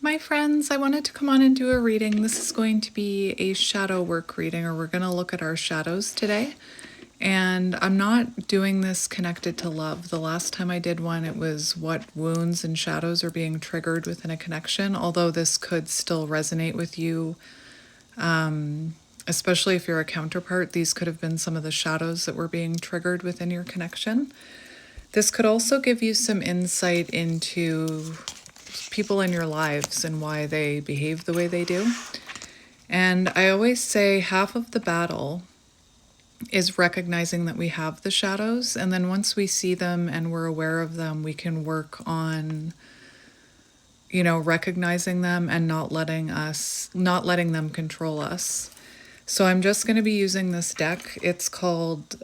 My friends, I wanted to come on and do a reading. This is going to be a shadow work reading, or we're going to look at our shadows today. And I'm not doing this connected to love. The last time I did one, it was what wounds and shadows are being triggered within a connection, although this could still resonate with you, especially if you're a counterpart. These could have been some of the shadows that were being triggered within your connection. This could also give you some insight into people in your lives and why they behave the way they do. And I always say half of the battle is recognizing that we have the shadows, and then once we see them and we're aware of them, we can work on recognizing them and not letting them control us. So I'm just going to be using this deck. It's called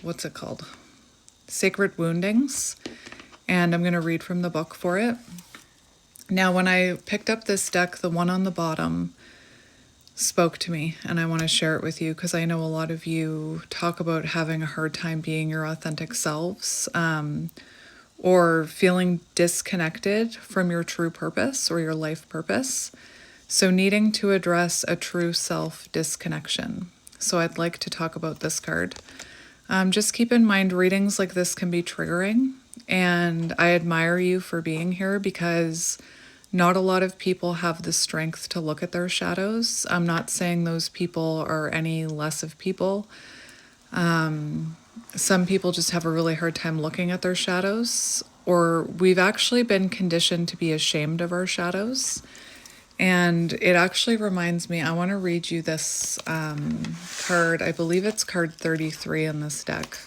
what's it called? Sacred Woundings, and I'm going to read from the book for it. Now, when I picked up this deck, the one on the bottom spoke to me, and I want to share it with you because I know a lot of you talk about having a hard time being your authentic selves, or feeling disconnected from your true purpose or your life purpose. So needing to address a true self-disconnection. So I'd like to talk about this card. Just keep in mind, readings like this can be triggering, and I admire you for being here because not a lot of people have the strength to look at their shadows. I'm not saying those people are any less of people. Some people just have a really hard time looking at their shadows, or we've actually been conditioned to be ashamed of our shadows. And it actually reminds me, I want to read you this card. I believe it's card 33 in this deck.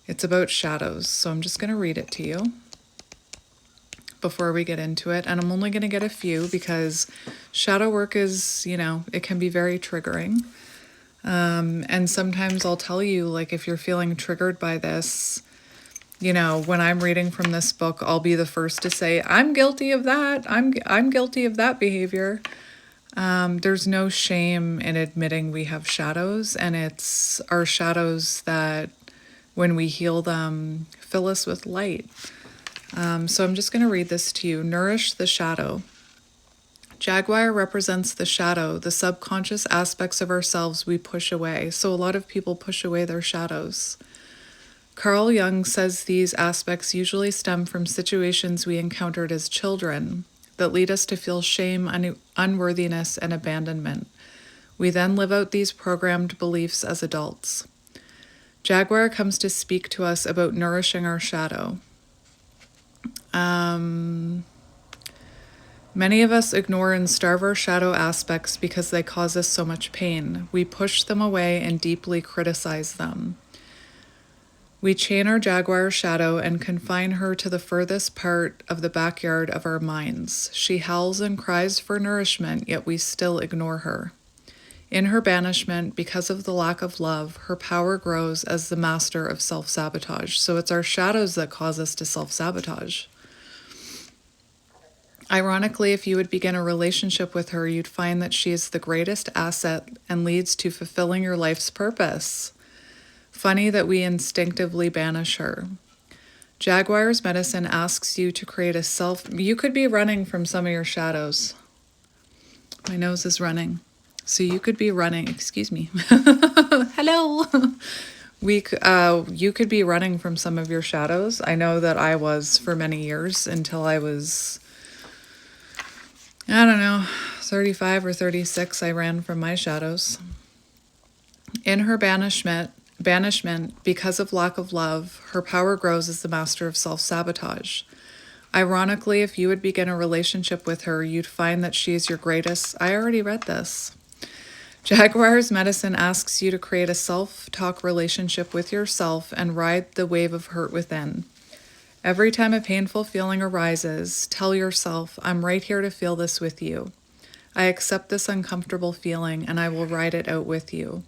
It's about shadows, so I'm just going to read it to you before we get into it. And I'm only going to get a few because shadow work is, it can be very triggering. And sometimes I'll tell you, like, if you're feeling triggered by this, when I'm reading from this book, I'll be the first to say, I'm guilty of that. I'm guilty of that behavior. There's no shame in admitting we have shadows, and it's our shadows that, when we heal them, fill us with light. So I'm just going to read this to you. Nourish the shadow. Jaguar represents the shadow, the subconscious aspects of ourselves we push away. So a lot of people push away their shadows. Carl Jung says these aspects usually stem from situations we encountered as children that lead us to feel shame, unworthiness, and abandonment. We then live out these programmed beliefs as adults. Jaguar comes to speak to us about nourishing our shadow. Many of us ignore and starve our shadow aspects because they cause us so much pain. We push them away and deeply criticize them. We chain our jaguar shadow and confine her to the furthest part of the backyard of our minds. She howls and cries for nourishment, yet we still ignore her. In her banishment, because of the lack of love, her power grows as the master of self-sabotage. So it's our shadows that cause us to self-sabotage. Ironically, if you would begin a relationship with her, you'd find that she is the greatest asset and leads to fulfilling your life's purpose. Funny that we instinctively banish her. Jaguar's medicine asks you to create you could be running from some of your shadows. My nose is running. So you could be running, excuse me. Hello. You could be running from some of your shadows. I know that I was for many years until I was, 35 or 36. I ran from my shadows. In her banishment, because of lack of love, her power grows as the master of self-sabotage. Ironically, if you would begin a relationship with her, you'd find that she is your greatest... I already read this. Jaguar's medicine asks you to create a self-talk relationship with yourself and ride the wave of hurt within. Every time a painful feeling arises, tell yourself, I'm right here to feel this with you. I accept this uncomfortable feeling and I will ride it out with you.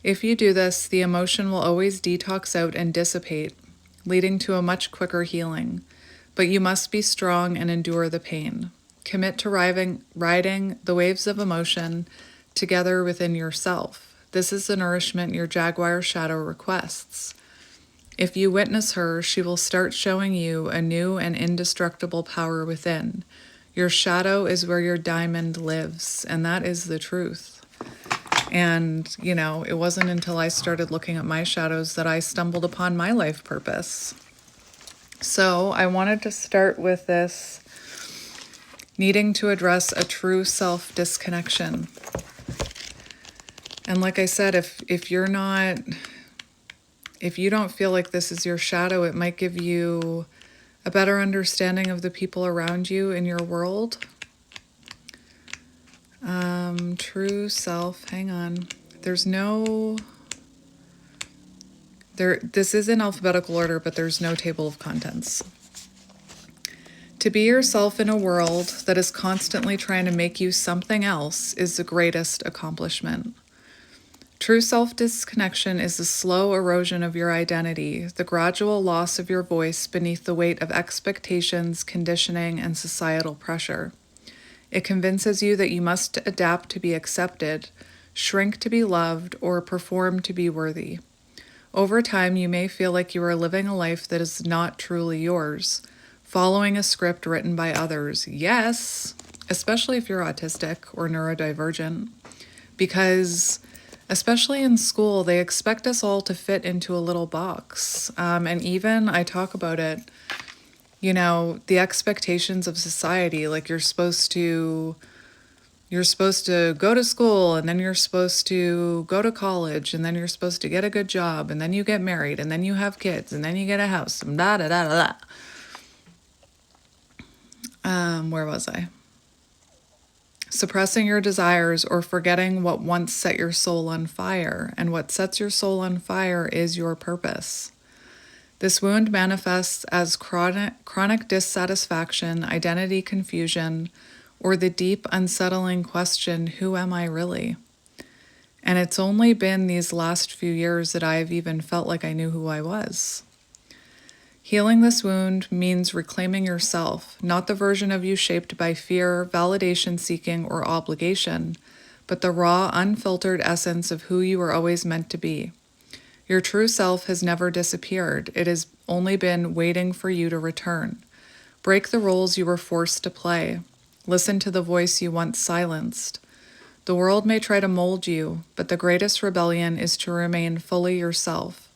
If you do this, the emotion will always detox out and dissipate, leading to a much quicker healing. But you must be strong and endure the pain. Commit to riding the waves of emotion together within yourself. This is the nourishment your jaguar shadow requests. If you witness her, she will start showing you a new and indestructible power within. Your shadow is where your diamond lives, and that is the truth. And, it wasn't until I started looking at my shadows that I stumbled upon my life purpose. So I wanted to start with this needing to address a true self-disconnection. And like I said, if you don't feel like this is your shadow, it might give you a better understanding of the people around you in your world. True self, hang on. This is in alphabetical order, but there's no table of contents. To be yourself in a world that is constantly trying to make you something else is the greatest accomplishment. True self-disconnection is the slow erosion of your identity, the gradual loss of your voice beneath the weight of expectations, conditioning, and societal pressure. It convinces you that you must adapt to be accepted, shrink to be loved, or perform to be worthy. Over time, you may feel like you are living a life that is not truly yours, following a script written by others. Yes, especially if you're autistic or neurodivergent, because especially in school, they expect us all to fit into a little box. And even I talk about it, the expectations of society, like you're supposed to go to school, and then you're supposed to go to college, and then you're supposed to get a good job, and then you get married, and then you have kids, and then you get a house, and da da da da da. Where was I? Suppressing your desires or forgetting what once set your soul on fire, and what sets your soul on fire is your purpose. This wound manifests as chronic dissatisfaction, identity confusion, or the deep, unsettling question, who am I really? And it's only been these last few years that I've even felt like I knew who I was. Healing this wound means reclaiming yourself, not the version of you shaped by fear, validation seeking, or obligation, but the raw, unfiltered essence of who you were always meant to be. Your true self has never disappeared. It has only been waiting for you to return. Break the roles you were forced to play. Listen to the voice you once silenced. The world may try to mold you, but the greatest rebellion is to remain fully yourself.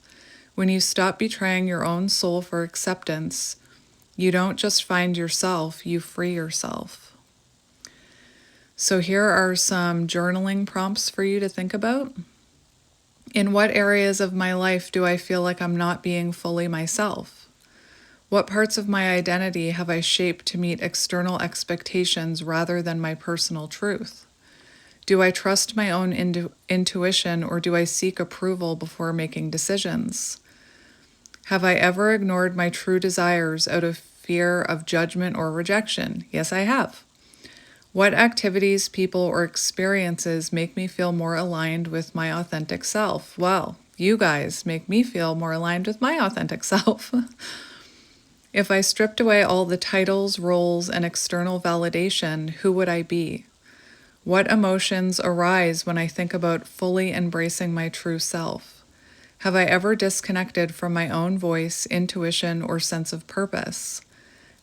When you stop betraying your own soul for acceptance, you don't just find yourself, you free yourself. So here are some journaling prompts for you to think about. In what areas of my life do I feel like I'm not being fully myself? What parts of my identity have I shaped to meet external expectations rather than my personal truth? Do I trust my own intuition, or do I seek approval before making decisions? Have I ever ignored my true desires out of fear of judgment or rejection? Yes, I have. What activities, people, or experiences make me feel more aligned with my authentic self? Well, you guys make me feel more aligned with my authentic self. If I stripped away all the titles, roles, and external validation, who would I be? What emotions arise when I think about fully embracing my true self? Have I ever disconnected from my own voice, intuition, or sense of purpose?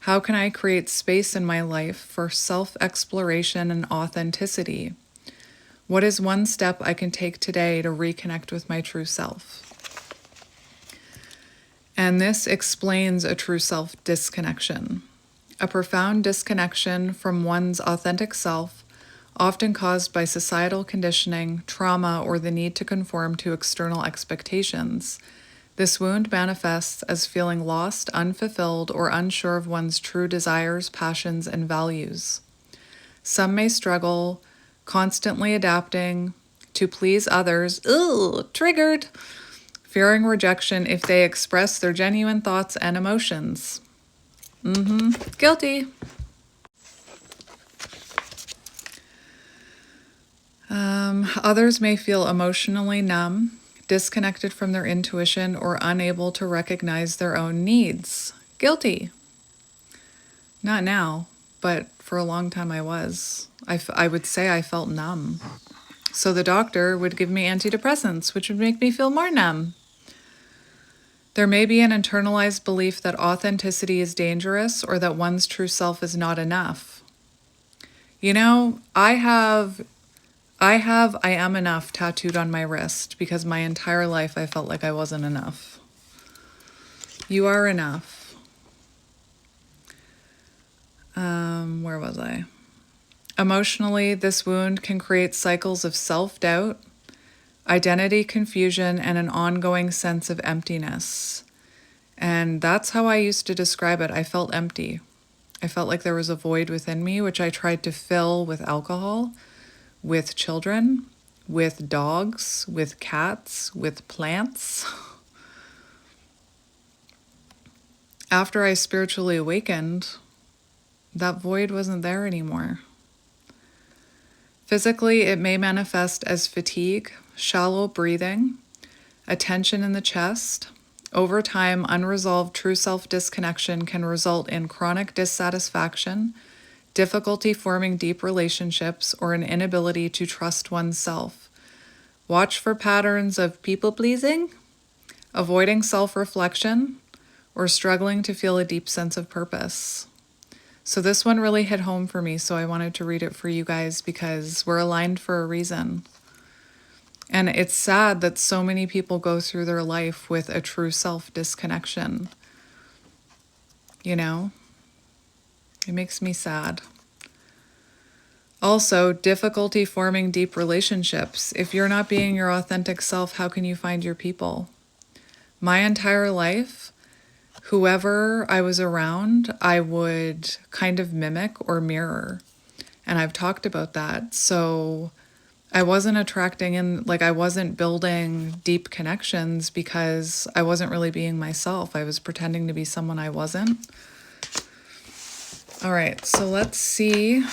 How can I create space in my life for self-exploration and authenticity? What is one step I can take today to reconnect with my true self? And this explains a true self-disconnection. A profound disconnection from one's authentic self, often caused by societal conditioning, trauma, or the need to conform to external expectations. This wound manifests as feeling lost, unfulfilled, or unsure of one's true desires, passions, and values. Some may struggle, constantly adapting to please others, triggered, fearing rejection if they express their genuine thoughts and emotions. Guilty. Others may feel emotionally numb, disconnected from their intuition, or unable to recognize their own needs. Guilty. Not now, but for a long time I was. I would say I felt numb. So the doctor would give me antidepressants, which would make me feel more numb. There may be an internalized belief that authenticity is dangerous, or that one's true self is not enough. You know, I am enough tattooed on my wrist because my entire life I felt like I wasn't enough. You are enough. Where was I? Emotionally, this wound can create cycles of self-doubt, identity confusion, and an ongoing sense of emptiness. And that's how I used to describe it. I felt empty. I felt like there was a void within me, which I tried to fill with alcohol, with children, with dogs, with cats, with plants. After I spiritually awakened, that void wasn't there anymore. Physically, it may manifest as fatigue, shallow breathing, a tension in the chest. Over time, unresolved true self-disconnection can result in chronic dissatisfaction, difficulty forming deep relationships, or an inability to trust oneself. Watch for patterns of people-pleasing, avoiding self-reflection, or struggling to feel a deep sense of purpose. So this one really hit home for me, so I wanted to read it for you guys because we're aligned for a reason. And it's sad that so many people go through their life with a true self-disconnection. You know? It makes me sad. Also, difficulty forming deep relationships. If you're not being your authentic self, how can you find your people? My entire life, whoever I was around, I would kind of mimic or mirror. And I've talked about that. So I wasn't attracting in, like I wasn't building deep connections because I wasn't really being myself. I was pretending to be someone I wasn't. All right, so let's see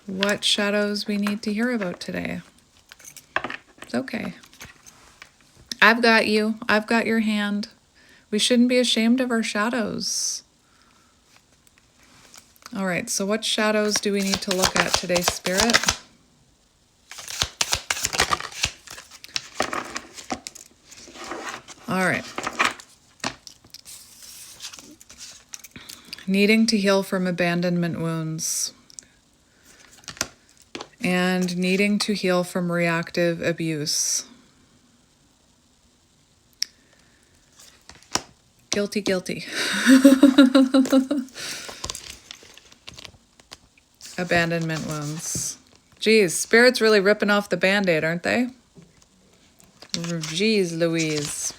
what shadows we need to hear about today. It's okay. I've got you. I've got your hand. We shouldn't be ashamed of our shadows. All right, so what shadows do we need to look at today, Spirit? All right. Needing to heal from abandonment wounds. And needing to heal from reactive abuse. Guilty, guilty. Abandonment wounds. Geez, Spirit's really ripping off the Band-Aid, aren't they? Geez Louise.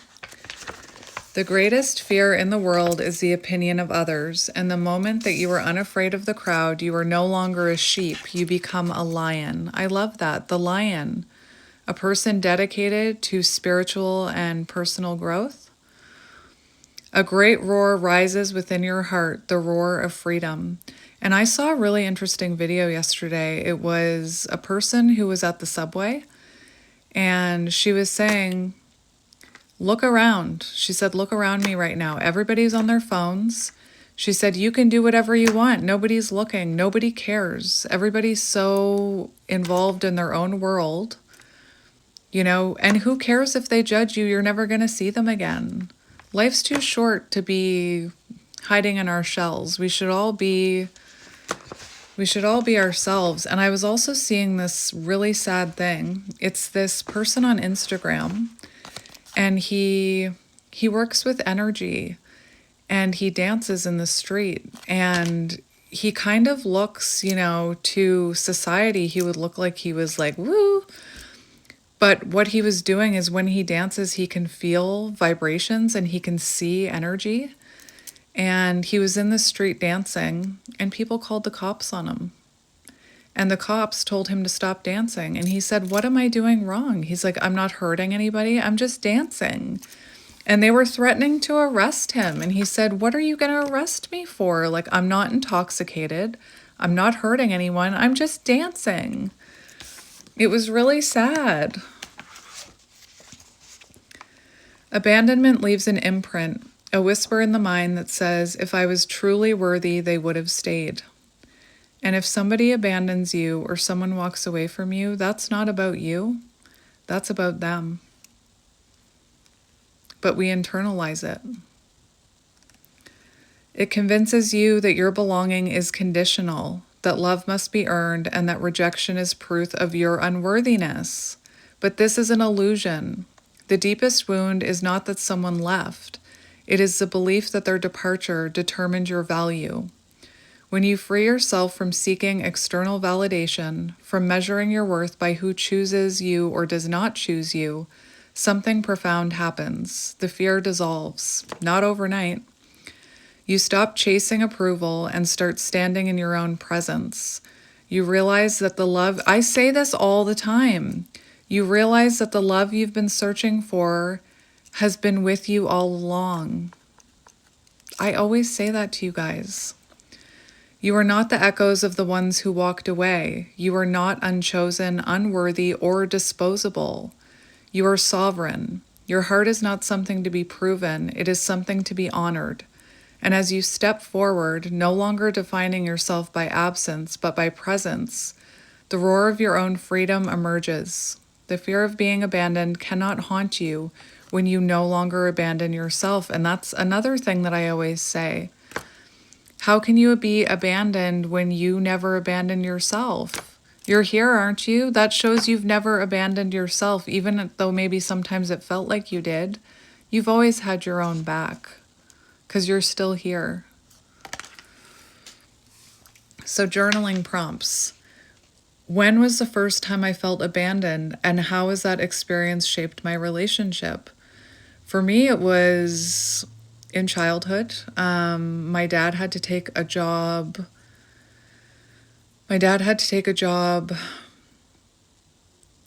The greatest fear in the world is the opinion of others, and the moment that you are unafraid of the crowd, you are no longer a sheep, you become a lion. I love that, the lion. A person dedicated to spiritual and personal growth. A great roar rises within your heart, the roar of freedom. And I saw a really interesting video yesterday. It was a person who was at the subway, and she was saying, look around. She said, look around me right now. Everybody's on their phones. She said, you can do whatever you want. Nobody's looking. Nobody cares. Everybody's so involved in their own world, you know, and who cares if they judge you? You're never going to see them again. Life's too short to be hiding in our shells. We should all be ourselves. And I was also seeing this really sad thing. It's this person on Instagram, and he works with energy, and he dances in the street, and he kind of looks, you know, to society, he would look like he was like, woo. But what he was doing is when he dances, he can feel vibrations and he can see energy. And he was in the street dancing, and people called the cops on him. And the cops told him to stop dancing. And he said, what am I doing wrong? He's like, I'm not hurting anybody. I'm just dancing. And they were threatening to arrest him. And he said, what are you going to arrest me for? Like, I'm not intoxicated. I'm not hurting anyone. I'm just dancing. It was really sad. Abandonment leaves an imprint, a whisper in the mind that says, if I was truly worthy, they would have stayed. And if somebody abandons you or someone walks away from you, that's not about you. That's about them. But we internalize it. It convinces you that your belonging is conditional, that love must be earned, and that rejection is proof of your unworthiness. But this is an illusion. The deepest wound is not that someone left. It is the belief that their departure determined your value. When you free yourself from seeking external validation, from measuring your worth by who chooses you or does not choose you, something profound happens. The fear dissolves, not overnight. You stop chasing approval and start standing in your own presence. You realize that the love, I say this all the time, you realize that the love you've been searching for has been with you all along. I always say that to you guys. You are not the echoes of the ones who walked away. You are not unchosen, unworthy, or disposable. You are sovereign. Your heart is not something to be proven. It is something to be honored. And as you step forward, no longer defining yourself by absence, but by presence, the roar of your own freedom emerges. The fear of being abandoned cannot haunt you when you no longer abandon yourself. And that's another thing that I always say. How can you be abandoned when you never abandon yourself? You're here, aren't you? That shows you've never abandoned yourself, even though maybe sometimes it felt like you did. You've always had your own back because you're still here. So journaling prompts. When was the first time I felt abandoned, and how has that experience shaped my relationship? For me, it was in childhood. My dad had to take a job.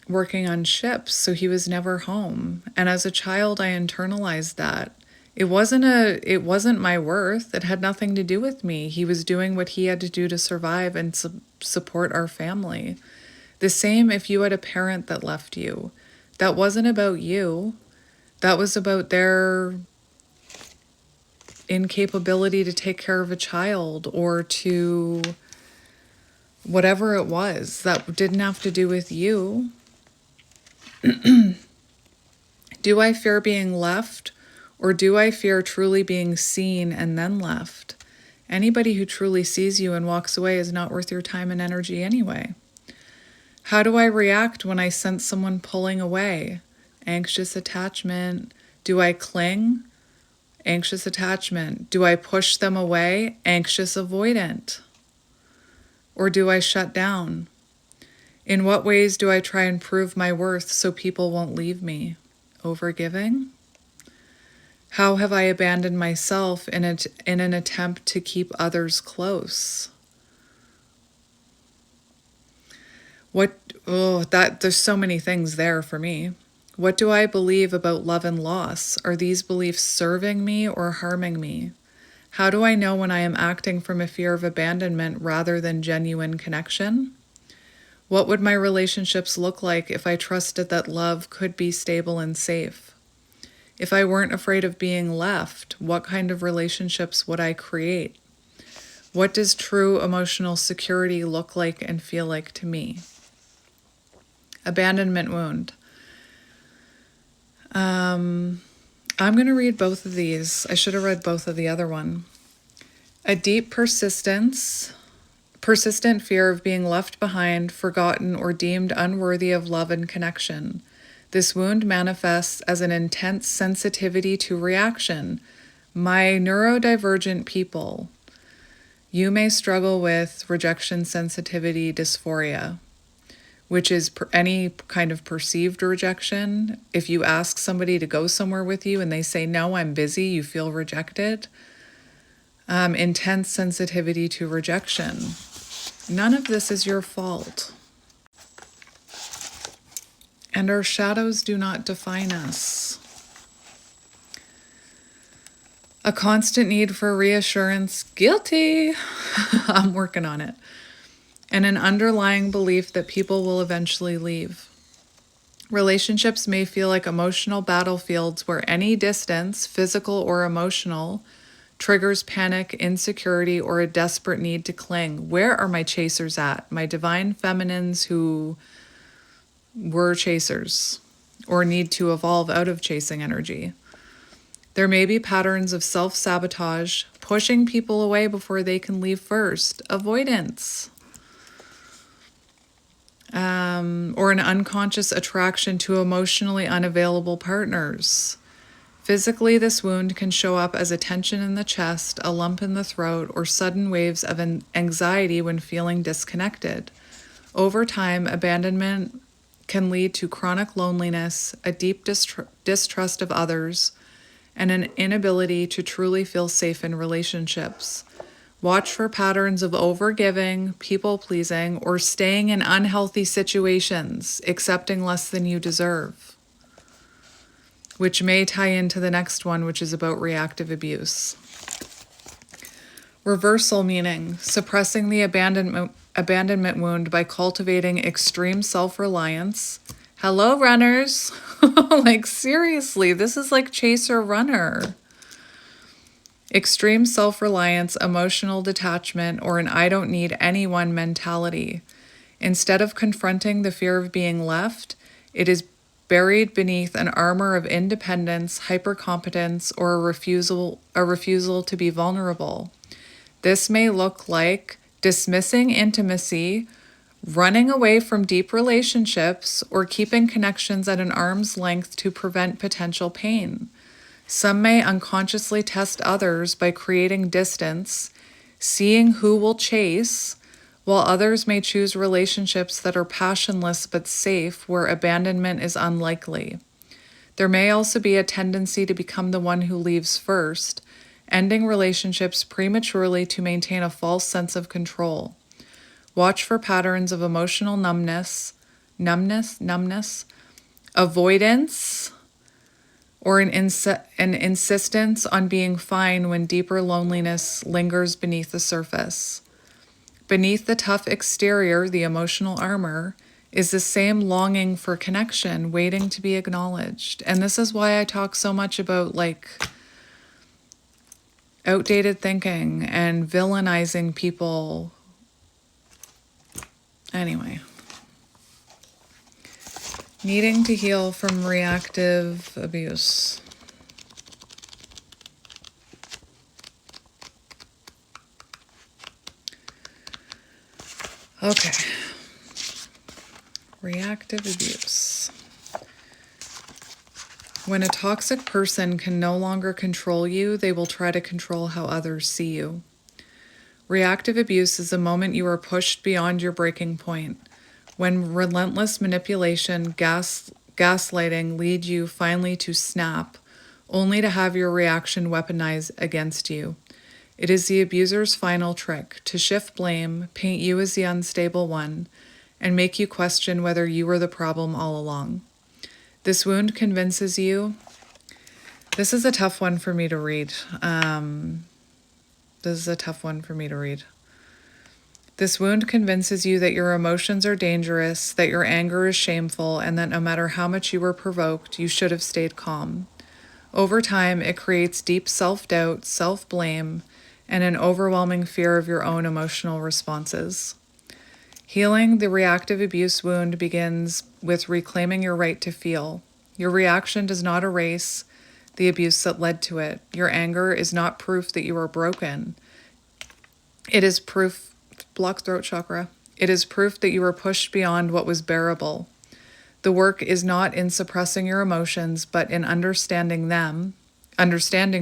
Working on ships, so he was never home. And as a child, I internalized that. It wasn't my worth. It had nothing to do with me. He was doing what he had to do to survive and support our family. The same if you had a parent that left you. That wasn't about you. That was about their incapability to take care of a child or to whatever it was. That didn't have to do with you. Do I fear being left, or do I fear truly being seen and then left? Anybody who truly sees you and walks away is not worth your time and energy anyway. How do I react when I sense someone pulling away? Anxious attachment. Do I cling? Anxious attachment. Do I push them away? Anxious avoidant. Or do I shut down? In what ways do I try and prove my worth so people won't leave me? Overgiving? How have I abandoned myself in an attempt to keep others close? There's so many things there for me. What do I believe about love and loss? Are these beliefs serving me or harming me? How do I know when I am acting from a fear of abandonment rather than genuine connection? What would my relationships look like if I trusted that love could be stable and safe? If I weren't afraid of being left, what kind of relationships would I create? What does true emotional security look like and feel like to me? Abandonment wound. I'm going to read both of these. I should have read both of the other one. A deep persistent fear of being left behind, forgotten, or deemed unworthy of love and connection. This wound manifests as an intense sensitivity to reaction. My neurodivergent people, you may struggle with rejection sensitivity dysphoria, which is any kind of perceived rejection. If you ask somebody to go somewhere with you and they say, no, I'm busy, you feel rejected. Intense sensitivity to rejection. None of this is your fault. And our shadows do not define us. A constant need for reassurance. Guilty. I'm working on it. And an underlying belief that people will eventually leave. Relationships may feel like emotional battlefields where any distance, physical or emotional, triggers panic, insecurity, or a desperate need to cling. Where are my chasers at? My divine feminines who were chasers or need to evolve out of chasing energy. There may be patterns of self-sabotage, pushing people away before they can leave first. Avoidance. or an unconscious attraction to emotionally unavailable partners. Physically, this wound can show up as a tension in the chest, a lump in the throat, or sudden waves of anxiety when feeling disconnected. Over time, abandonment can lead to chronic loneliness, a deep distrust of others, and an inability to truly feel safe in relationships. Watch for patterns of overgiving, people-pleasing, or staying in unhealthy situations, accepting less than you deserve, which may tie into the next one, which is about reactive abuse. Reversal meaning suppressing the abandonment wound by cultivating extreme self-reliance. Hello, runners. Like, seriously, this is like chaser runner. Extreme self-reliance, emotional detachment, or an I don't need anyone mentality. Instead of confronting the fear of being left, it is buried beneath an armor of independence, hypercompetence, or a refusal to be vulnerable. This may look like dismissing intimacy, running away from deep relationships, or keeping connections at an arm's length to prevent potential pain. Some may unconsciously test others by creating distance, seeing who will chase, while others may choose relationships that are passionless but safe, where abandonment is unlikely. There may also be a tendency to become the one who leaves first, ending relationships prematurely to maintain a false sense of control. Watch for patterns of emotional numbness, avoidance, or an insistence on being fine when deeper loneliness lingers beneath the surface. Beneath the tough exterior, the emotional armor, is the same longing for connection, waiting to be acknowledged. And this is why I talk so much about, like, outdated thinking and villainizing people. Anyway. Needing to heal from reactive abuse. Okay. Reactive abuse. When a toxic person can no longer control you, they will try to control how others see you. Reactive abuse is the moment you are pushed beyond your breaking point, when relentless manipulation, gaslighting lead you finally to snap, only to have your reaction weaponized against you. It is the abuser's final trick, to shift blame, paint you as the unstable one, and make you question whether you were the problem all along. This wound convinces you. This is a tough one for me to read. This wound convinces you that your emotions are dangerous, that your anger is shameful, and that no matter how much you were provoked, you should have stayed calm. Over time, it creates deep self-doubt, self-blame, and an overwhelming fear of your own emotional responses. Healing the reactive abuse wound begins with reclaiming your right to feel. Your reaction does not erase the abuse that led to it. Your anger is not proof that you are broken. It is proof, block throat chakra. It is proof that you were pushed beyond what was bearable. The work is not in suppressing your emotions, but in understanding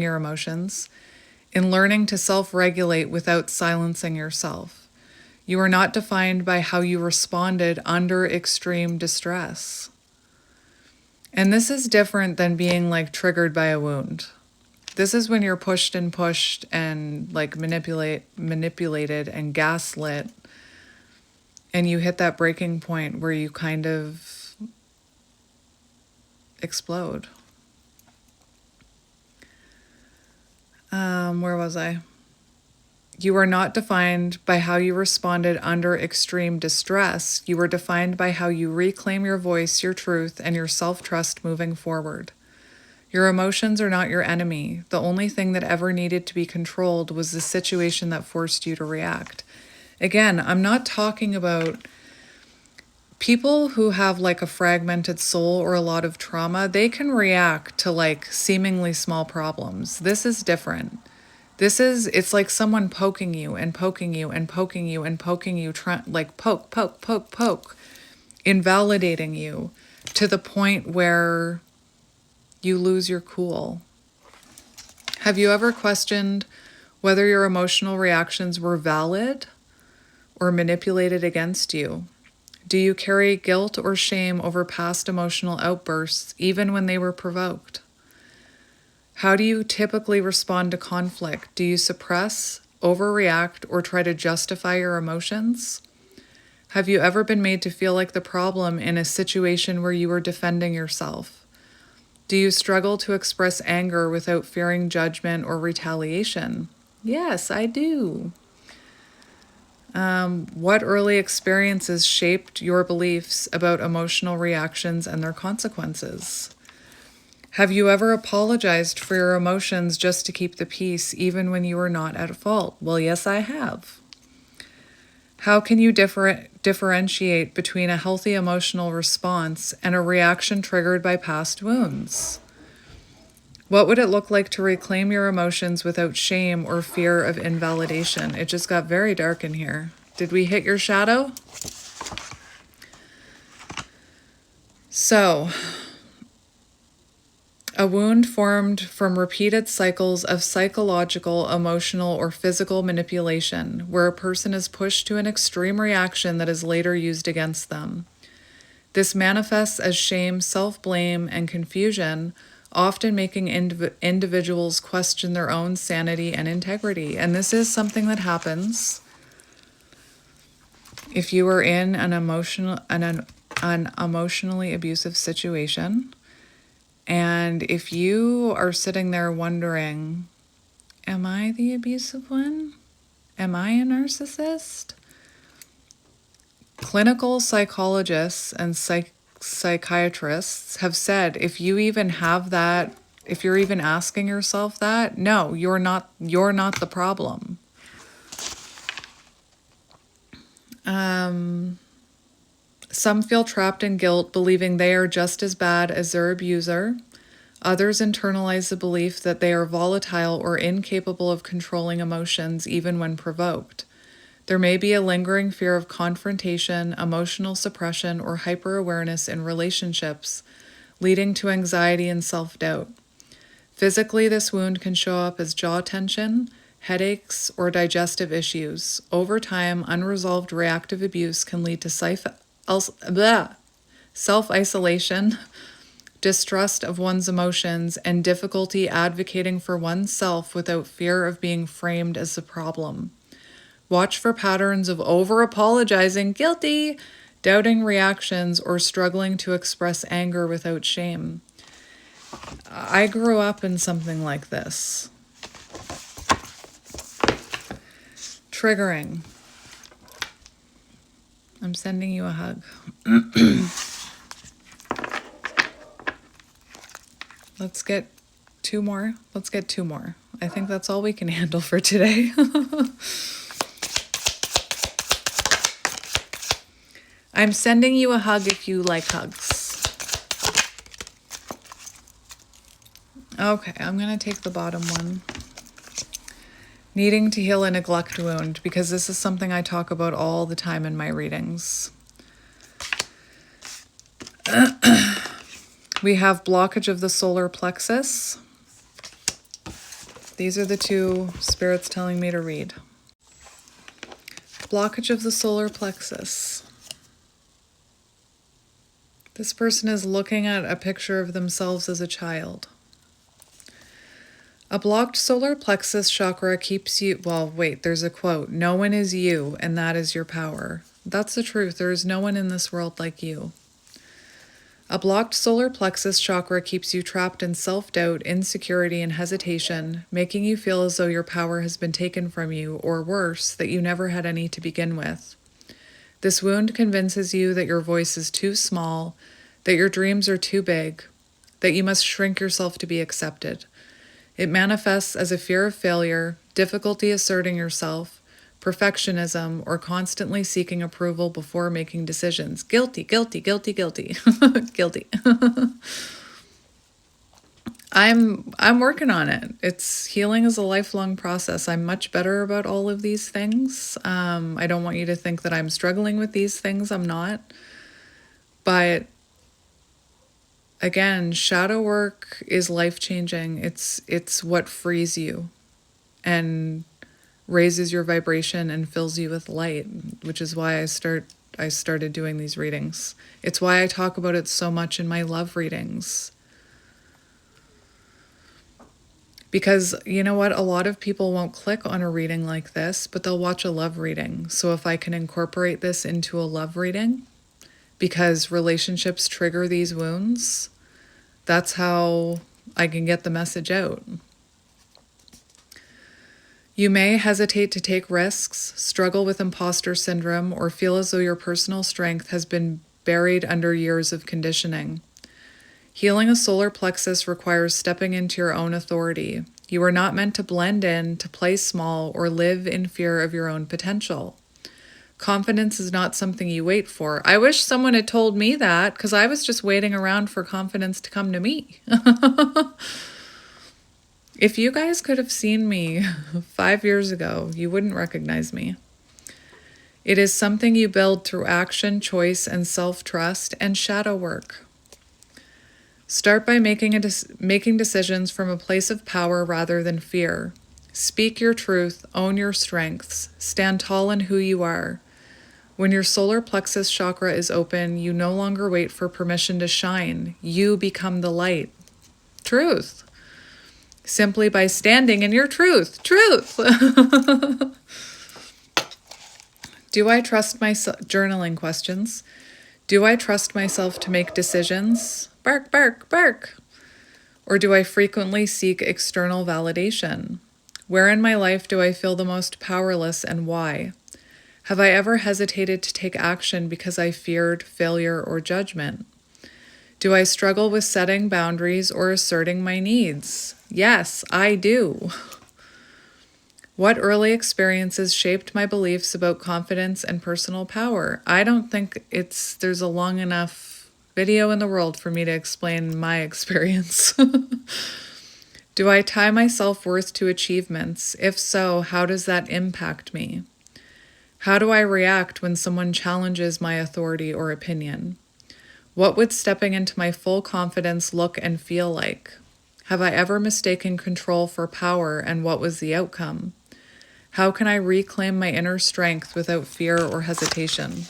your emotions, in learning to self-regulate without silencing yourself. You are not defined by how you responded under extreme distress. And this is different than being like triggered by a wound. This is when you're pushed and like manipulated and gaslit, and you hit that breaking point where you kind of explode. Where was I? You are not defined by how you responded under extreme distress. You are defined by how you reclaim your voice, your truth, and your self-trust moving forward. Your emotions are not your enemy. The only thing that ever needed to be controlled was the situation that forced you to react. Again, I'm not talking about people who have like a fragmented soul or a lot of trauma. They can react to like seemingly small problems. This is different. It's like someone poking you and poking you and poking you and poking you, like poke. invalidating you to the point where you lose your cool? Have you ever questioned whether your emotional reactions were valid or manipulated against you? Do you carry guilt or shame over past emotional outbursts, even when they were provoked? How do you typically respond to conflict? Do you suppress, overreact, or try to justify your emotions? Have you ever been made to feel like the problem in a situation where you were defending yourself? Do you struggle to express anger without fearing judgment or retaliation? Yes, I do. What early experiences shaped your beliefs about emotional reactions and their consequences? Have you ever apologized for your emotions just to keep the peace, even when you were not at fault? Well, yes, I have. How can you differentiate between a healthy emotional response and a reaction triggered by past wounds? What would it look like to reclaim your emotions without shame or fear of invalidation? It just got very dark in here. Did we hit your shadow? So, a wound formed from repeated cycles of psychological, emotional, or physical manipulation, where a person is pushed to an extreme reaction that is later used against them. This manifests as shame, self-blame, and confusion, often making individuals question their own sanity and integrity. And this is something that happens if you are in an emotionally abusive situation. And if you are sitting there wondering, am I the abusive one? Am I a narcissist? Clinical psychologists and psychiatrists have said if you even have that, if you're even asking yourself that, no, you're not the problem. Some feel trapped in guilt, believing they are just as bad as their abuser. Others internalize the belief that they are volatile or incapable of controlling emotions even when provoked. There may be a lingering fear of confrontation, emotional suppression, or hyper-awareness in relationships, leading to anxiety and self-doubt. Physically, this wound can show up as jaw tension, headaches, or digestive issues. Over time, unresolved reactive abuse can lead to self-isolation, distrust of one's emotions, and difficulty advocating for oneself without fear of being framed as the problem. Watch for patterns of over-apologizing, guilty, doubting reactions, or struggling to express anger without shame. I grew up in something like this. Triggering. I'm sending you a hug. Let's get two more. I think that's all we can handle for today. I'm sending you a hug if you like hugs. Okay, I'm going to take the bottom one. Needing to heal a neglect wound, because this is something I talk about all the time in my readings. We have blockage of the solar plexus. These are the two spirits telling me to read. Blockage of the solar plexus. This person is looking at a picture of themselves as a child. A blocked solar plexus chakra keeps you, there's a quote, "No one is you, and that is your power." That's the truth. There is no one in this world like you. A blocked solar plexus chakra keeps you trapped in self-doubt, insecurity, and hesitation, making you feel as though your power has been taken from you, or worse, that you never had any to begin with. This wound convinces you that your voice is too small, that your dreams are too big, that you must shrink yourself to be accepted. It manifests as a fear of failure, difficulty asserting yourself, perfectionism, or constantly seeking approval before making decisions. Guilty, guilty, guilty, guilty, guilty. I'm working on it. Healing is a lifelong process. I'm much better about all of these things. I don't want you to think that I'm struggling with these things. I'm not. But again, shadow work is life-changing. It's what frees you and raises your vibration and fills you with light, which is why I started doing these readings. It's why I talk about it so much in my love readings. Because you know what? A lot of people won't click on a reading like this, but they'll watch a love reading. So if I can incorporate this into a love reading, because relationships trigger these wounds, that's how I can get the message out. You may hesitate to take risks, struggle with imposter syndrome, or feel as though your personal strength has been buried under years of conditioning. Healing a solar plexus requires stepping into your own authority. You are not meant to blend in, to play small, or live in fear of your own potential. Confidence is not something you wait for. I wish someone had told me that, because I was just waiting around for confidence to come to me. If you guys could have seen me 5 years ago, you wouldn't recognize me. It is something you build through action, choice, and self-trust, and shadow work. Start by making decisions from a place of power rather than fear. Speak your truth, own your strengths, stand tall in who you are. When your solar plexus chakra is open, you no longer wait for permission to shine. You become the light. Truth. Simply by standing in your truth. Truth! Do I trust myself? Journaling questions. Do I trust myself to make decisions? Bark, bark, bark. Or do I frequently seek external validation? Where in my life do I feel the most powerless and why? Have I ever hesitated to take action because I feared failure or judgment? Do I struggle with setting boundaries or asserting my needs? Yes, I do. What early experiences shaped my beliefs about confidence and personal power? I don't think there's a long enough video in the world for me to explain my experience. Do I tie my self-worth to achievements? If so, how does that impact me? How do I react when someone challenges my authority or opinion? What would stepping into my full confidence look and feel like? Have I ever mistaken control for power, and what was the outcome? How can I reclaim my inner strength without fear or hesitation?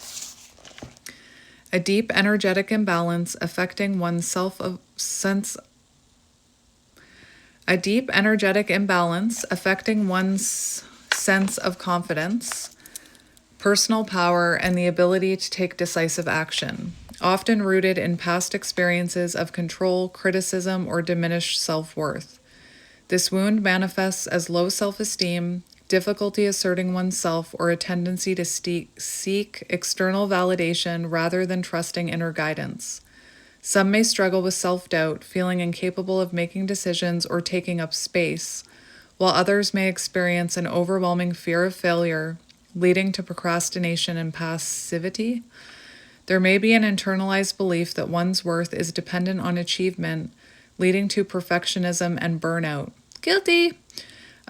A deep energetic imbalance affecting one's sense of confidence, personal power, and the ability to take decisive action, often rooted in past experiences of control, criticism, or diminished self-worth. This wound manifests as low self-esteem, difficulty asserting oneself, or a tendency to seek external validation rather than trusting inner guidance. Some may struggle with self-doubt, feeling incapable of making decisions or taking up space, while others may experience an overwhelming fear of failure, leading to procrastination and passivity. There may be an internalized belief that one's worth is dependent on achievement, leading to perfectionism and burnout. Guilty!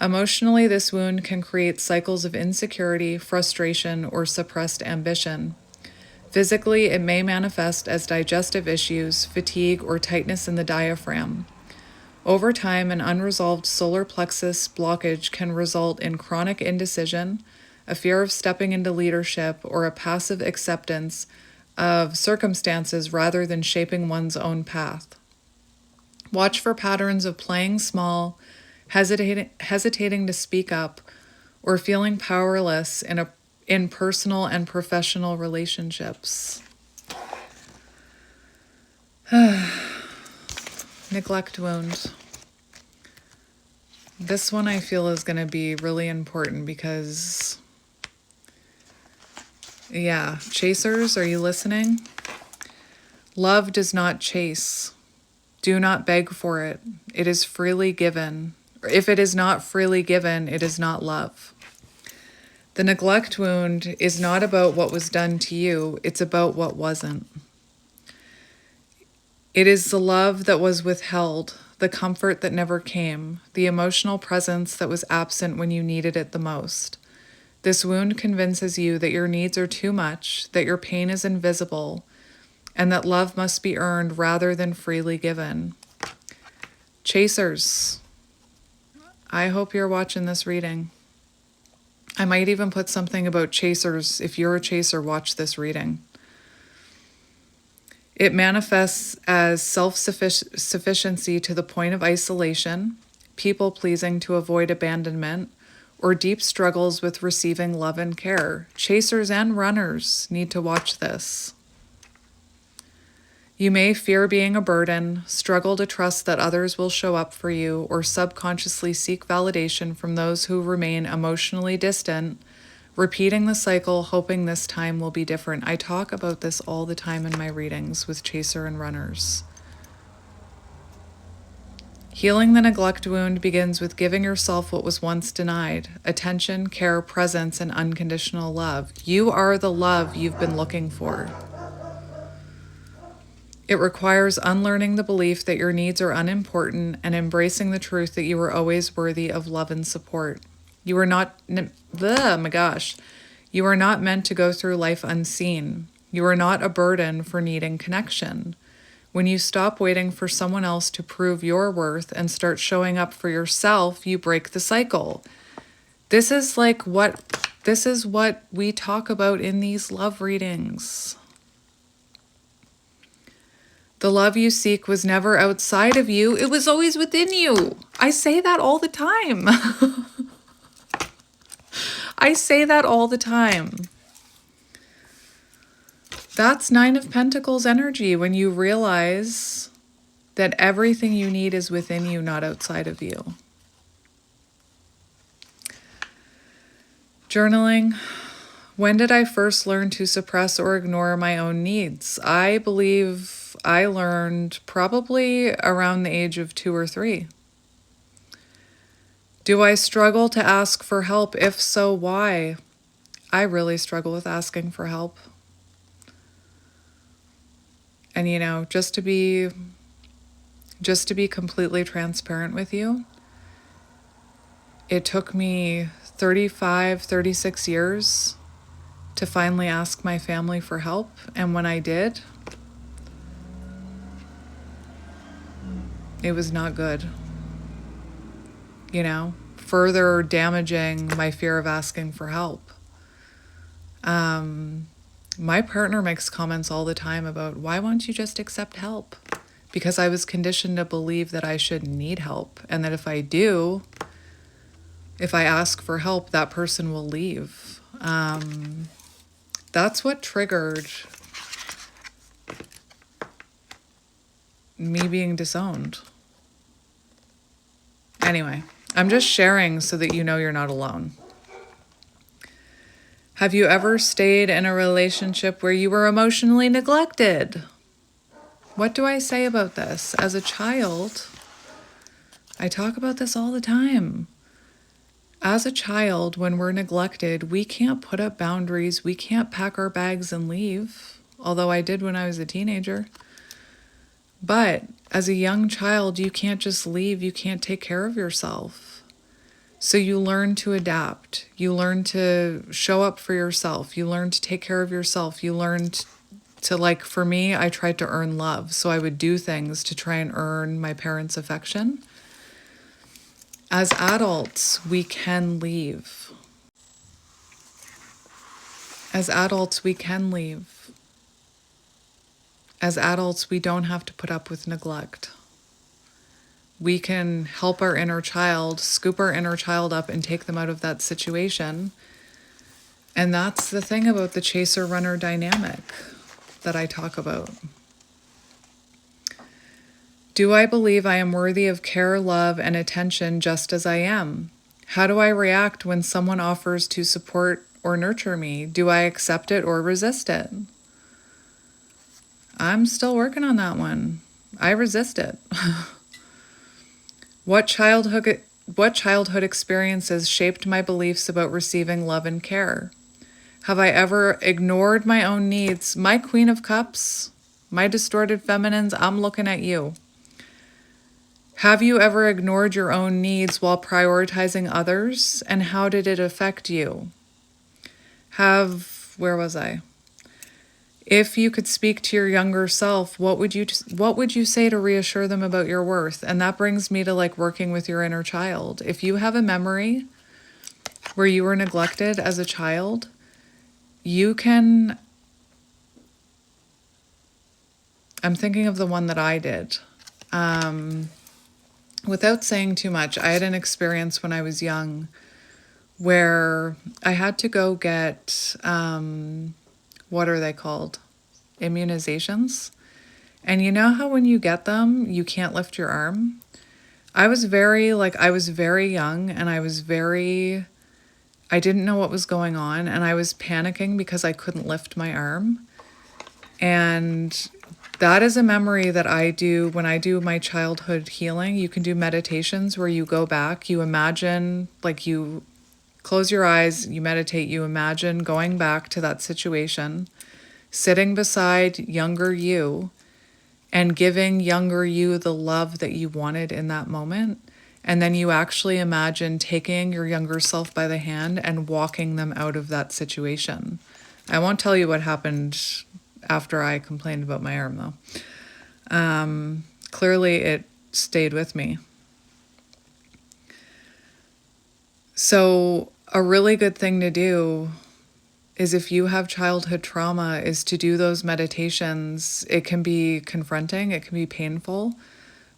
Emotionally, this wound can create cycles of insecurity, frustration, or suppressed ambition. Physically, it may manifest as digestive issues, fatigue, or tightness in the diaphragm. Over time, an unresolved solar plexus blockage can result in chronic indecision, a fear of stepping into leadership, or a passive acceptance of circumstances rather than shaping one's own path. Watch for patterns of playing small, hesitating to speak up, or feeling powerless in personal and professional relationships. Neglect wound. This one I feel is going to be really important because, chasers, are you listening? Love does not chase. Do not beg for it. It is freely given. If it is not freely given, it is not love. The neglect wound is not about what was done to you, it's about what wasn't. It is the love that was withheld, the comfort that never came, the emotional presence that was absent when you needed it the most. This wound convinces you that your needs are too much, that your pain is invisible, and that love must be earned rather than freely given. Chasers, I hope you're watching this reading. I might even put something about chasers. If you're a chaser, watch this reading. It manifests as self-sufficiency to the point of isolation, people-pleasing to avoid abandonment, or deep struggles with receiving love and care. Chasers and runners need to watch this. You may fear being a burden, struggle to trust that others will show up for you, or subconsciously seek validation from those who remain emotionally distant, repeating the cycle, hoping this time will be different. I talk about this all the time in my readings with chaser and runners. Healing the neglect wound begins with giving yourself what was once denied: attention, care, presence, and unconditional love. You are the love you've been looking for. It requires unlearning the belief that your needs are unimportant and embracing the truth that you are always worthy of love and support. You are not, you are not meant to go through life unseen. You are not a burden for needing connection. When you stop waiting for someone else to prove your worth and start showing up for yourself, you break the cycle. This is what we talk about in these love readings. The love you seek was never outside of you. It was always within you. I say that all the time. I say that all the time. That's Nine of Pentacles energy, when you realize that everything you need is within you, not outside of you. Journaling. When did I first learn to suppress or ignore my own needs? I believe I learned probably around the age of 2 or 3. Do I struggle to ask for help? If so, why? I really struggle with asking for help. And just to be completely transparent with you, it took me 35, 36 years to finally ask my family for help. And when I did, it was not good. Further damaging my fear of asking for help. My partner makes comments all the time about, why won't you just accept help? Because I was conditioned to believe that I shouldn't need help, and that if I ask for help, that person will leave. That's what triggered me being disowned. Anyway, I'm just sharing so that you know you're not alone. Have you ever stayed in a relationship where you were emotionally neglected? What do I say about this? As a child, I talk about this all the time. As a child, when we're neglected, we can't put up boundaries. We can't pack our bags and leave, although I did when I was a teenager. But as a young child, you can't just leave. You can't take care of yourself. So you learn to adapt. You learn to show up for yourself. You learn to take care of yourself. You learn to, for me, I tried to earn love. So I would do things to try and earn my parents' affection. As adults, we can leave. As adults, we can leave. As adults, we don't have to put up with neglect. We can help our inner child, scoop our inner child up and take them out of that situation. And that's the thing about the chaser-runner dynamic that I talk about. Do I believe I am worthy of care, love, and attention just as I am? How do I react when someone offers to support or nurture me? Do I accept it or resist it? I'm still working on that one. I resist it. What childhood experiences shaped my beliefs about receiving love and care? Have I ever ignored my own needs? My Queen of Cups, my distorted feminines, I'm looking at you. Have you ever ignored your own needs while prioritizing others? And how did it affect you? Where was I? If you could speak to your younger self, what would you say to reassure them about your worth? And that brings me to like working with your inner child. If you have a memory where you were neglected as a child, you can, I'm thinking of the one that I did. Without saying too much, I had an experience when I was young where I had to go get, what are they called? Immunizations. And you know how when you get them, you can't lift your arm? I was very young, and I didn't know what was going on, and I was panicking because I couldn't lift my arm. And that is a memory that I do when I do my childhood healing. You can do meditations where you go back, you imagine, like you close your eyes, you meditate, you imagine going back to that situation, sitting beside younger you, and giving younger you the love that you wanted in that moment. And then you actually imagine taking your younger self by the hand and walking them out of that situation. I won't tell you what happened after I complained about my arm, though. Clearly, it stayed with me. So a really good thing to do is, if you have childhood trauma, is to do those meditations. It can be confronting, it can be painful,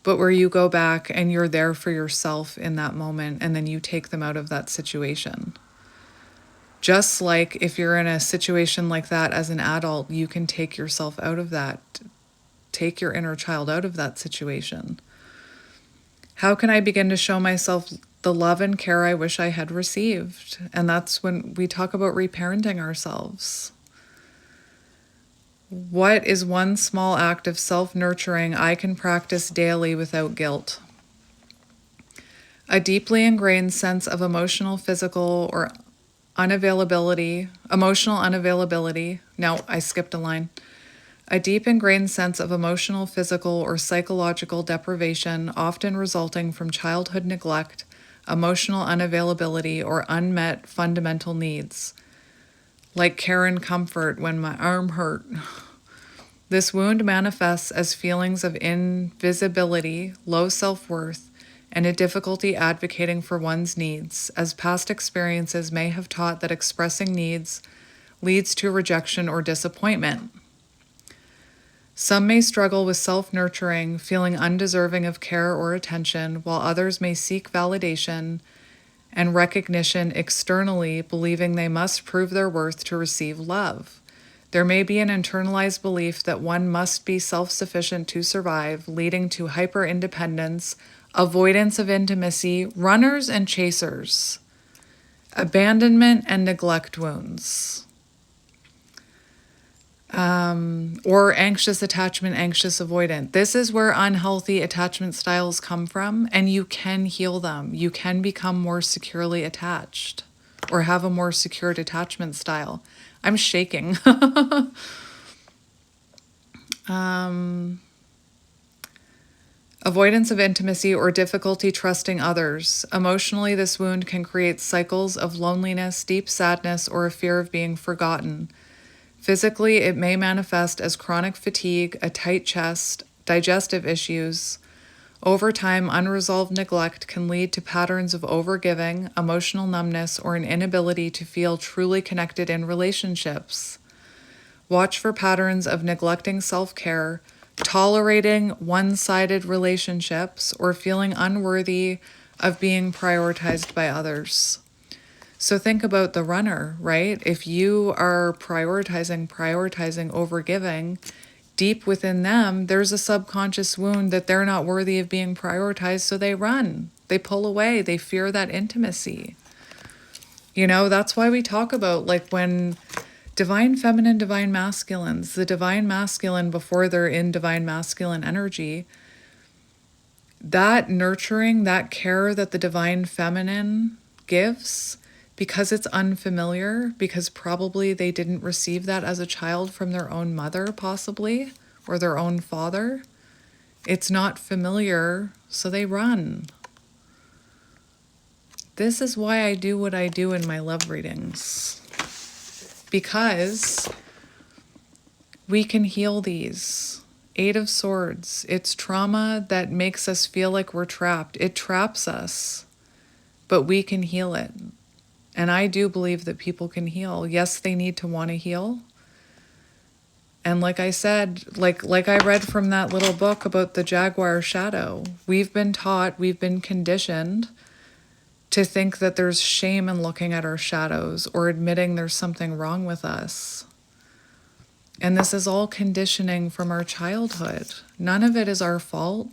but where you go back and you're there for yourself in that moment, and then you take them out of that situation. Just like if you're in a situation like that as an adult, you can take yourself out of that, take your inner child out of that situation. How can I begin to show myself the love and care I wish I had received? And that's when we talk about reparenting ourselves. What is one small act of self-nurturing I can practice daily without guilt? A deeply ingrained sense of emotional, physical, or emotional unavailability. No, I skipped a line. A deep ingrained sense of emotional, physical, or psychological deprivation, often resulting from childhood neglect, emotional unavailability, or unmet fundamental needs, like care and comfort when my arm hurt. This wound manifests as feelings of invisibility, low self-worth, and a difficulty advocating for one's needs, as past experiences may have taught that expressing needs leads to rejection or disappointment. Some may struggle with self-nurturing, feeling undeserving of care or attention, while others may seek validation and recognition externally, believing they must prove their worth to receive love. There may be an internalized belief that one must be self-sufficient to survive, leading to hyper-independence, avoidance of intimacy, runners and chasers, abandonment and neglect wounds, or anxious attachment, anxious avoidant. This is where unhealthy attachment styles come from, and you can heal them. You can become more securely attached or have a more secured attachment style. I'm shaking. Avoidance of intimacy or difficulty trusting others. Emotionally, this wound can create cycles of loneliness, deep sadness, or a fear of being forgotten. Physically, it may manifest as chronic fatigue, a tight chest, digestive issues. Over time, unresolved neglect can lead to patterns of overgiving, emotional numbness, or an inability to feel truly connected in relationships. Watch for patterns of neglecting self-care, tolerating one-sided relationships, or feeling unworthy of being prioritized by others. So think about the runner, right? If you are prioritizing over giving, deep within them, there's a subconscious wound that they're not worthy of being prioritized, so they run. They pull away. They fear that intimacy. You know, that's why we talk about, like, when divine feminine, divine masculines, the divine masculine before they're in divine masculine energy, that nurturing, that care that the divine feminine gives, because it's unfamiliar, because probably they didn't receive that as a child from their own mother, possibly, or their own father. It's not familiar, so they run. This is why I do what I do in my love readings. Because We can heal these. Eight of Swords. It's trauma that makes us feel like we're trapped. It traps us, but we can heal it. And I do believe that people can heal. Yes, they need to want to heal. And like I said, like I read from that little book about the jaguar shadow, we've been taught, we've been conditioned to think that there's shame in looking at our shadows or admitting there's something wrong with us. And this is all conditioning from our childhood. None of it is our fault.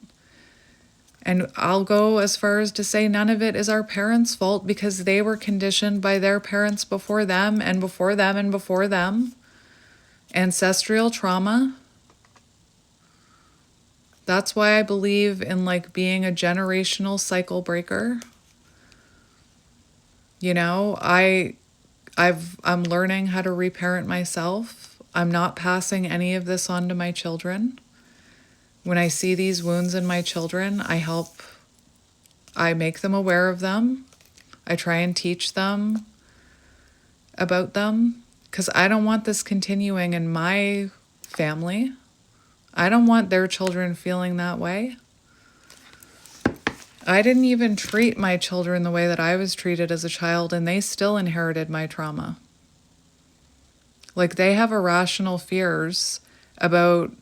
And I'll go as far as to say none of it is our parents' fault, because they were conditioned by their parents before them and before them and before them. Ancestral trauma. That's why I believe in like being a generational cycle breaker. You know, I'm learning how to reparent myself. I'm not passing any of this on to my children. When I see these wounds in my children, I make them aware of them. I try and teach them about them, because I don't want this continuing in my family. I don't want their children feeling that way. I didn't even treat my children the way that I was treated as a child, and they still inherited my trauma. Like, they have irrational fears about...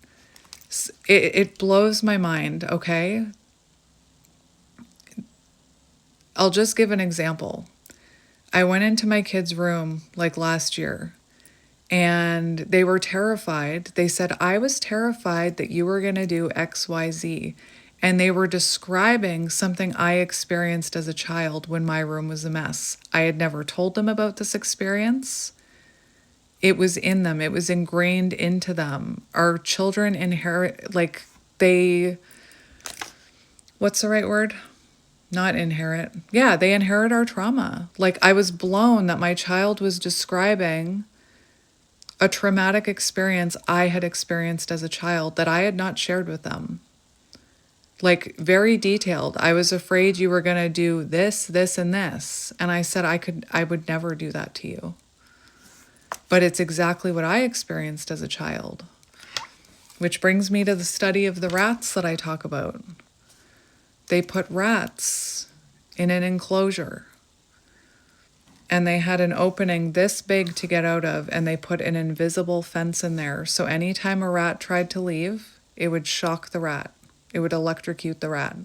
It blows my mind, okay? I'll just give an example. I went into my kids' room like last year, and they were terrified. They said, I was terrified that you were going to do X, Y, Z. And they were describing something I experienced as a child when my room was a mess. I had never told them about this experience. It was in them. It was ingrained into them. Our children inherit, like, what's the right word? Not inherit. Yeah, they inherit our trauma. Like, I was blown that my child was describing a traumatic experience I had experienced as a child that I had not shared with them. Like, very detailed. I was afraid you were going to do this, this, and this. And I said I would never do that to you. But it's exactly what I experienced as a child. Which brings me to the study of the rats that I talk about. They put rats in an enclosure. And they had an opening this big to get out of, and they put an invisible fence in there. So anytime a rat tried to leave, it would shock the rat. It would electrocute the rat.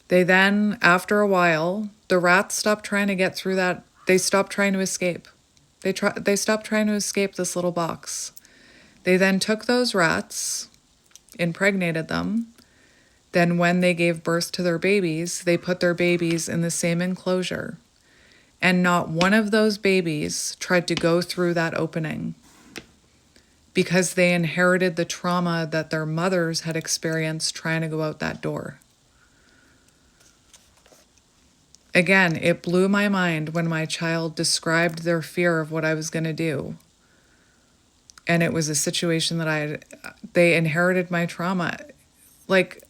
They then, after a while, the rats stopped trying to get through that. They stopped trying to escape. They stopped trying to escape this little box. They then took those rats, impregnated them. Then when they gave birth to their babies, they put their babies in the same enclosure. And not one of those babies tried to go through that opening, because they inherited the trauma that their mothers had experienced trying to go out that door. Again, it blew my mind when my child described their fear of what I was going to do. And it was a situation that they inherited my trauma. Like,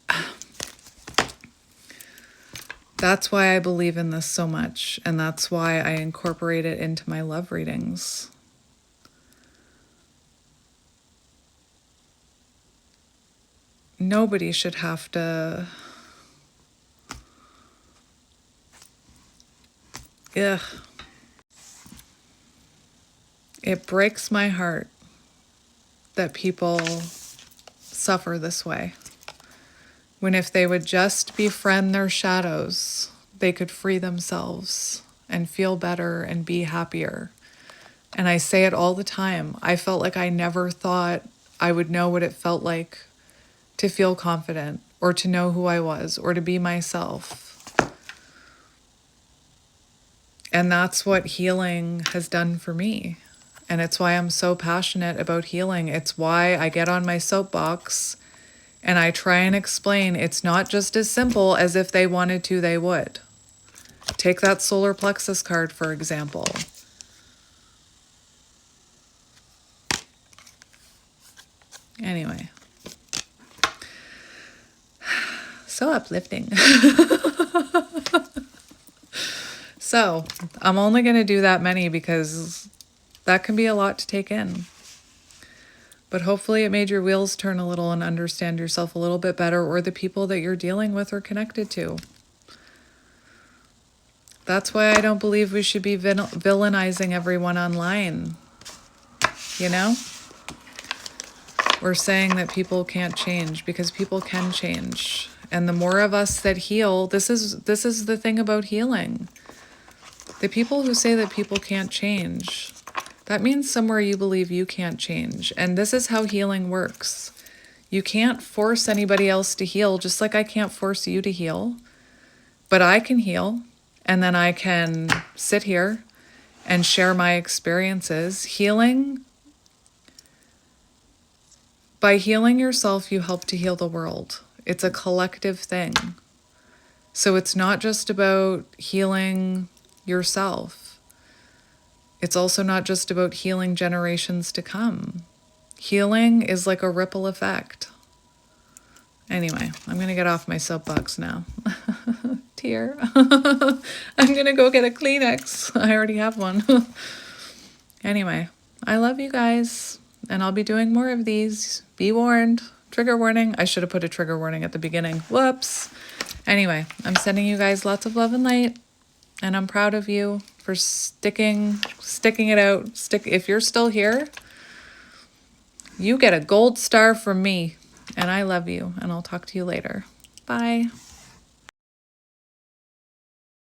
that's why I believe in this so much. And that's why I incorporate it into my love readings. Nobody should have to... Ugh. It breaks my heart that people suffer this way. When if they would just befriend their shadows, they could free themselves and feel better and be happier. And I say it all the time. I felt like I never thought I would know what it felt like to feel confident, or to know who I was, or to be myself. And that's what healing has done for me. And it's why I'm so passionate about healing. It's why I get on my soapbox and I try and explain it's not just as simple as if they wanted to, they would. Take that solar plexus card, for example. Anyway. So uplifting. So, I'm only going to do that many because that can be a lot to take in. But hopefully it made your wheels turn a little and understand yourself a little bit better, or the people that you're dealing with or connected to. That's why I don't believe we should be villainizing everyone online. You know? We're saying that people can't change, because people can change. And the more of us that heal, this is the thing about healing. The people who say that people can't change, that means somewhere you believe you can't change. And this is how healing works. You can't force anybody else to heal, just like I can't force you to heal. But I can heal, and then I can sit here and share my experiences. By healing yourself, you help to heal the world. It's a collective thing. So it's not just about healing yourself. It's also not just about healing generations to come. Healing is like a ripple effect. Anyway, I'm going to get off my soapbox now. Tear. I'm going to go get a Kleenex. I already have one. Anyway, I love you guys, and I'll be doing more of these. Be warned. Trigger warning. I should have put a trigger warning at the beginning. Whoops. Anyway, I'm sending you guys lots of love and light, and I'm proud of you for sticking it out. If you're still here, you get a gold star from me, and I love you, and I'll talk to you later. Bye.